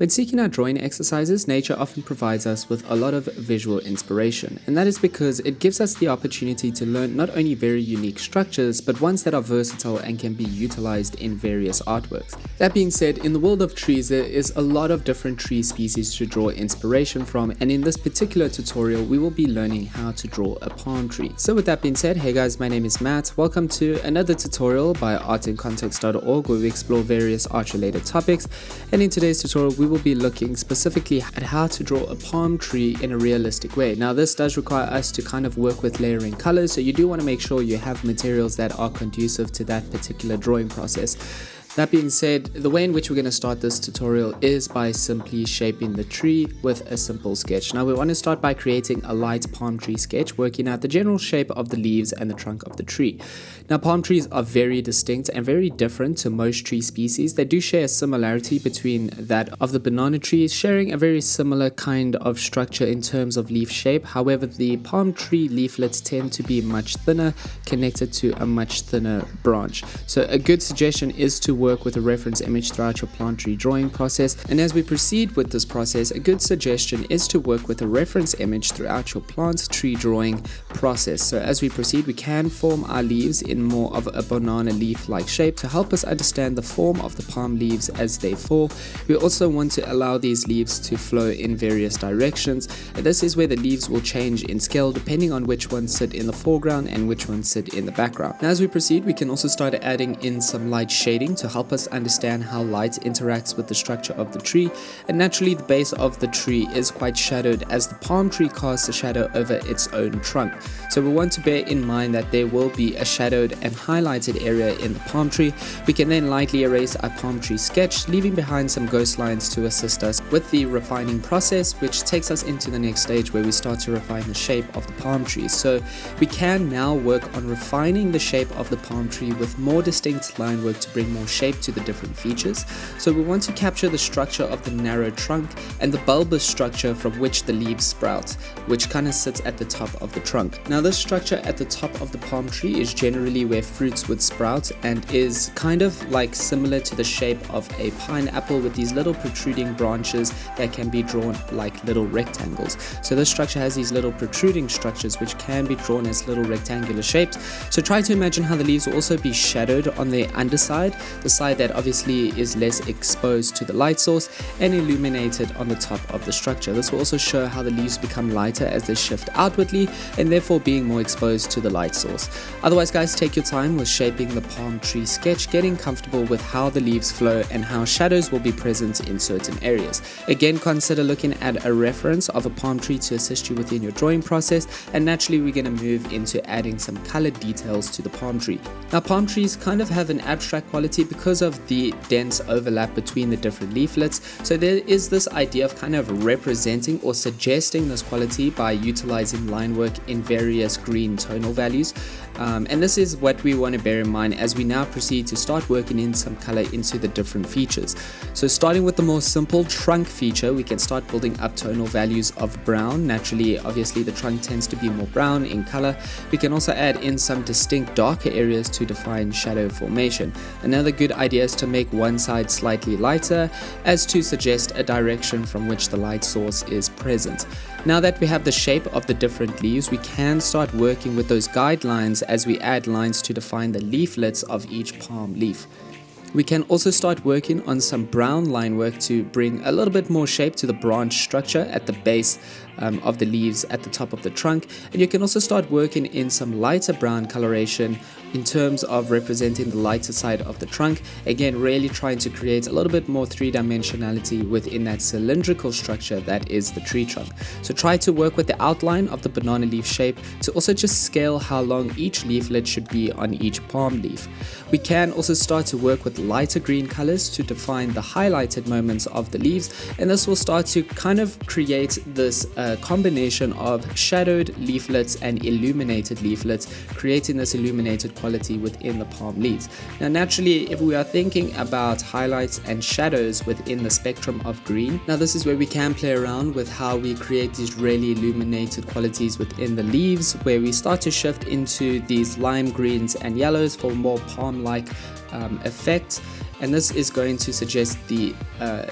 When seeking out drawing exercises, nature often provides us with a lot of visual inspiration, and that is because it gives us the opportunity to learn not only very unique structures, but ones that are versatile and can be utilized in various artworks. That being said, in the world of trees, there is a lot of different tree species to draw inspiration from, and in this particular tutorial, we will be learning how to draw a palm tree. So with that being said, hey guys, my name is Matt. Welcome to another tutorial by artincontext.org, where we explore various art-related topics, and in today's tutorial, we will be looking specifically at how to draw a palm tree in a realistic way. Now this does require us to kind of work with layering colors, so you do want to make sure you have materials that are conducive to that particular drawing process. That being said, the way in which we're going to start this tutorial is by simply shaping the tree with a simple sketch. Now we want to start by creating a light palm tree sketch, working out the general shape of the leaves and the trunk of the tree. Now palm trees are very distinct and very different to most tree species. They do share a similarity between that of the banana trees, sharing a very similar kind of structure in terms of leaf shape. However, the palm tree leaflets tend to be much thinner, connected to a much thinner branch. So a good suggestion is to work with a reference image throughout your plant tree drawing process, and as we proceed with this process, a good suggestion is to work with a reference image throughout your plant tree drawing process. So as we proceed, we can form our leaves in more of a banana leaf like shape to help us understand the form of the palm leaves as they fall. We also want to allow these leaves to flow in various directions, and this is where the leaves will change in scale depending on which ones sit in the foreground and which ones sit in the background. Now as we proceed, we can also start adding in some light shading to help us understand how light interacts with the structure of the tree. And naturally, the base of the tree is quite shadowed as the palm tree casts a shadow over its own trunk. So we want to bear in mind that there will be a shadowed and highlighted area in the palm tree. We can then lightly erase our palm tree sketch, leaving behind some ghost lines to assist us with the refining process, which takes us into the next stage where we start to refine the shape of the palm tree. So we can now work on refining the shape of the palm tree with more distinct line work to bring more shape to the different features. So we want to capture the structure of the narrow trunk and the bulbous structure from which the leaves sprout, which kind of sits at the top of the trunk. Now this structure at the top of the palm tree is generally where fruits would sprout and is kind of like similar to the shape of a pineapple with these little protruding branches that can be drawn like little rectangles. So this structure has these little protruding structures which can be drawn as little rectangular shapes. So try to imagine how the leaves will also be shadowed on the underside, the side that obviously is less exposed to the light source, and illuminated on the top of the structure. This will also show how the leaves become lighter as they shift outwardly and therefore being more exposed to the light source. Otherwise guys, take your time with shaping the palm tree sketch, getting comfortable with how the leaves flow and how shadows will be present in certain areas. Again, consider looking at a reference of a palm tree to assist you within your drawing process, and naturally we're going to move into adding some colored details to the palm tree. Now palm trees kind of have an abstract quality because of the dense overlap between the different leaflets, so there is this idea of kind of representing or suggesting this quality by utilizing line work in various green tonal values, and this is what we want to bear in mind as we now proceed to start working in some color into the different features. So starting with the more simple trunk feature, we can start building up tonal values of brown. Naturally, obviously the trunk tends to be more brown in color. We can also add in some distinct darker areas to define shadow formation. Another good idea is to make one side slightly lighter as to suggest a direction from which the light source is present. Now that we have the shape of the different leaves, we can start working with those guidelines as we add lines to define the leaflets of each palm leaf. We can also start working on some brown line work to bring a little bit more shape to the branch structure at the base of the leaves at the top of the trunk, and you can also start working in some lighter brown coloration in terms of representing the lighter side of the trunk, again really trying to create a little bit more three-dimensionality within that cylindrical structure that is the tree trunk. So try to work with the outline of the banana leaf shape to also just scale how long each leaflet should be on each palm leaf. We can also start to work with lighter green colors to define the highlighted moments of the leaves, and this will start to kind of create this combination of shadowed leaflets and illuminated leaflets, creating this illuminated quality within the palm leaves. Now naturally, if we are thinking about highlights and shadows within the spectrum of green, now this is where we can play around with how we create these really illuminated qualities within the leaves, where we start to shift into these lime greens and yellows for more palm-like effect, and this is going to suggest the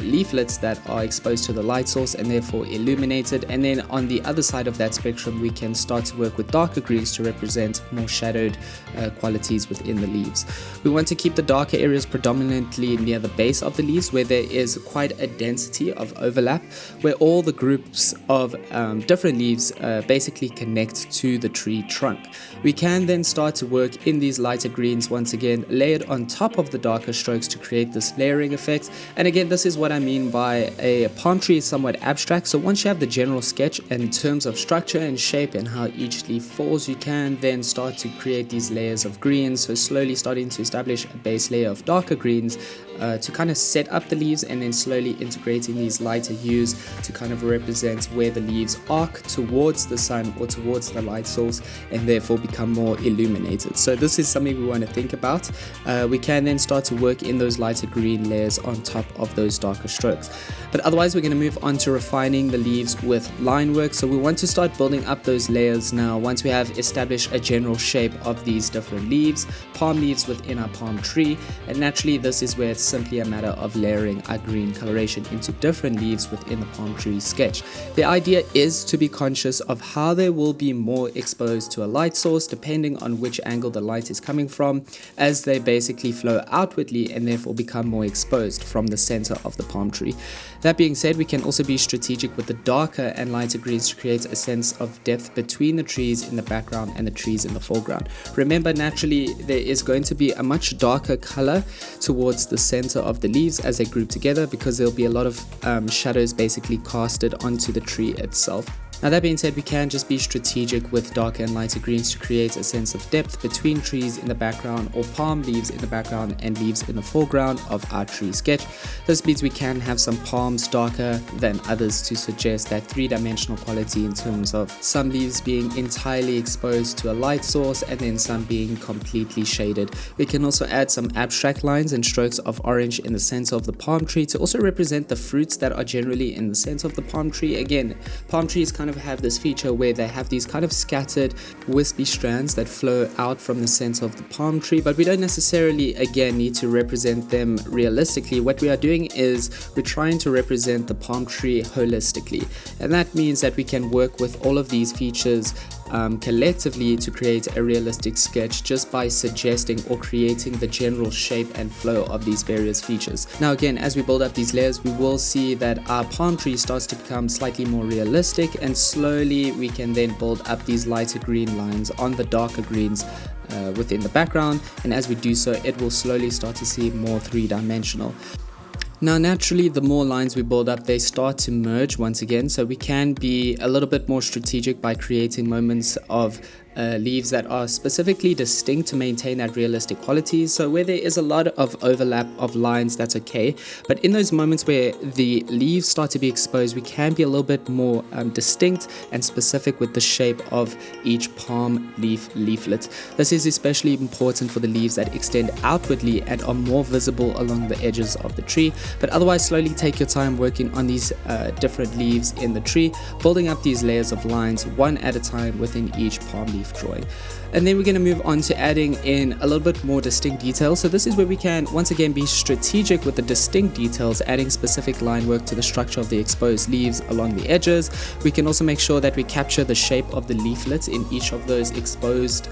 leaflets that are exposed to the light source and therefore illuminated. And then on the other side of that spectrum, we can start to work with darker greens to represent more shadowed qualities within the leaves. We want to keep the darker areas predominantly near the base of the leaves, where there is quite a density of overlap, where all the groups of different leaves basically connect to the tree trunk. We can then start to work in these lighter greens, once again layered on top of the darker strokes, to create this layering effect. And again, this is what I mean by a palm tree is somewhat abstract. So once you have the general sketch in terms of structure and shape and how each leaf falls, you can then start to create these layers of greens. So slowly starting to establish a base layer of darker greens to kind of set up the leaves, and then slowly integrating these lighter hues to kind of represent where the leaves arc towards the sun or towards the light source, and therefore become more illuminated. So this is something we want to think about. We can then start to work in those lighter green layers on top of those darker strokes. But otherwise, we're going to move on to refining the leaves with line work. So we want to start building up those layers now once we have established a general shape of these different leaves, palm leaves within our palm tree. And naturally, this is where it's simply a matter of layering our green coloration into different leaves within the palm tree sketch. The idea is to be conscious of how they will be more exposed to a light source depending on which angle the light is coming from, as they basically flow outwardly and therefore become more exposed from the center of the palm tree. That being said, we can also be strategic with the darker and lighter greens to create a sense of depth between the trees in the background and the trees in the foreground. Remember, naturally, there is going to be a much darker color towards the center of the leaves as they group together, because there'll be a lot of shadows basically casted onto the tree itself. Now, that being said, we can just be strategic with darker and lighter greens to create a sense of depth between trees in the background, or palm leaves in the background and leaves in the foreground of our tree sketch. This means we can have some palms darker than others to suggest that three-dimensional quality in terms of some leaves being entirely exposed to a light source and then some being completely shaded. We can also add some abstract lines and strokes of orange in the center of the palm tree to also represent the fruits that are generally in the center of the palm tree. Again, palm trees kind of have this feature where they have these kind of scattered wispy strands that flow out from the center of the palm tree, but we don't necessarily again need to represent them realistically. What we are doing is we're trying to represent the palm tree holistically, and that means that we can work with all of these features collectively to create a realistic sketch just by suggesting or creating the general shape and flow of these various features. Now again, as we build up these layers, we will see that our palm tree starts to become slightly more realistic, and slowly we can then build up these lighter green lines on the darker greens within the background, and as we do so, it will slowly start to seem more three-dimensional. Now, naturally, the more lines we build up, they start to merge once again, so we can be a little bit more strategic by creating moments of leaves that are specifically distinct to maintain that realistic quality. So where there is a lot of overlap of lines, that's okay, but in those moments where the leaves start to be exposed, we can be a little bit more distinct and specific with the shape of each palm leaflet. This is especially important for the leaves that extend outwardly and are more visible along the edges of the tree. But otherwise, slowly take your time working on these different leaves in the tree, building up these layers of lines one at a time within each palm leaf drawing. And then we're going to move on to adding in a little bit more distinct details. So this is where we can once again be strategic with the distinct details, adding specific line work to the structure of the exposed leaves along the edges. We can also make sure that we capture the shape of the leaflets in each of those exposed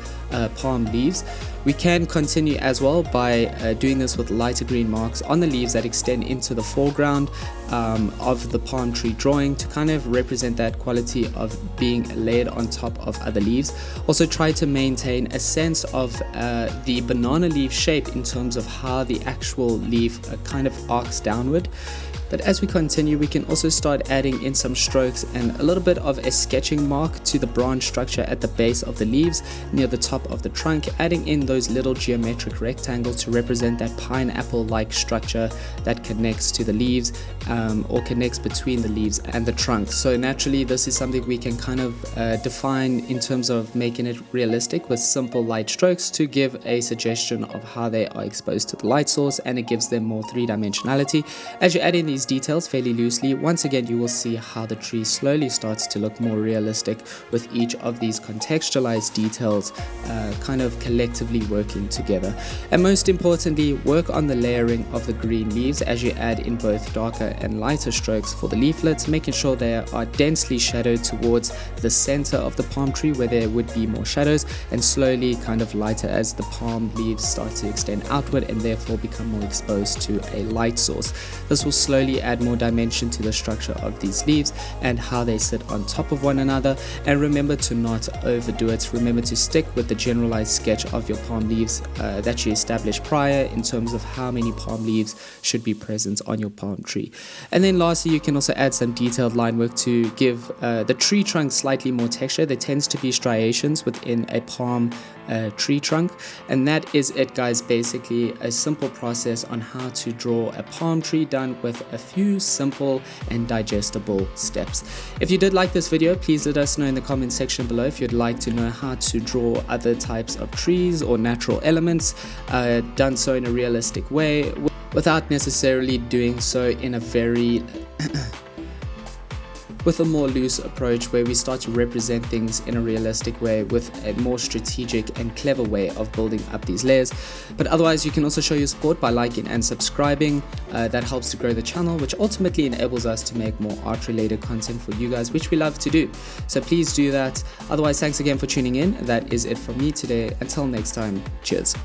palm leaves. We can continue as well by doing this with lighter green marks on the leaves that extend into the foreground of the palm tree drawing to kind of represent that quality of being layered on top of other leaves. Also try to maintain a sense of the banana leaf shape in terms of how the actual leaf kind of arcs downward. But as we continue, we can also start adding in some strokes and a little bit of a sketching mark to the branch structure at the base of the leaves near the top of the trunk, adding in those little geometric rectangles to represent that pineapple-like structure that connects to the leaves or connects between the leaves and the trunk. So naturally, this is something we can kind of define in terms of making it realistic with simple light strokes to give a suggestion of how they are exposed to the light source, and it gives them more three-dimensionality. As you add in these these details fairly loosely, once again you will see how the tree slowly starts to look more realistic with each of these contextualized details kind of collectively working together. And most importantly, work on the layering of the green leaves as you add in both darker and lighter strokes for the leaflets, making sure they are densely shadowed towards the center of the palm tree where there would be more shadows, and slowly kind of lighter as the palm leaves start to extend outward and therefore become more exposed to a light source. This will slowly add more dimension to the structure of these leaves and how they sit on top of one another. And remember to not overdo it. Remember to stick with the generalized sketch of your palm leaves that you established prior in terms of how many palm leaves should be present on your palm tree. And then lastly, you can also add some detailed line work to give the tree trunk slightly more texture. There tends to be striations within a palm tree trunk, and that is it, guys. Basically a simple process on how to draw a palm tree done with a few simple and digestible steps. If you did like this video, please let us know in the comment section below if you'd like to know how to draw other types of trees or natural elements done so in a realistic way without necessarily doing so in a very with a more loose approach where we start to represent things in a realistic way with a more strategic and clever way of building up these layers. But otherwise, you can also show your support by liking and subscribing. That helps to grow the channel, which ultimately enables us to make more art related content for you guys, which we love to do. So please do that. Otherwise, thanks again for tuning in. That is it from me today. Until next time, cheers.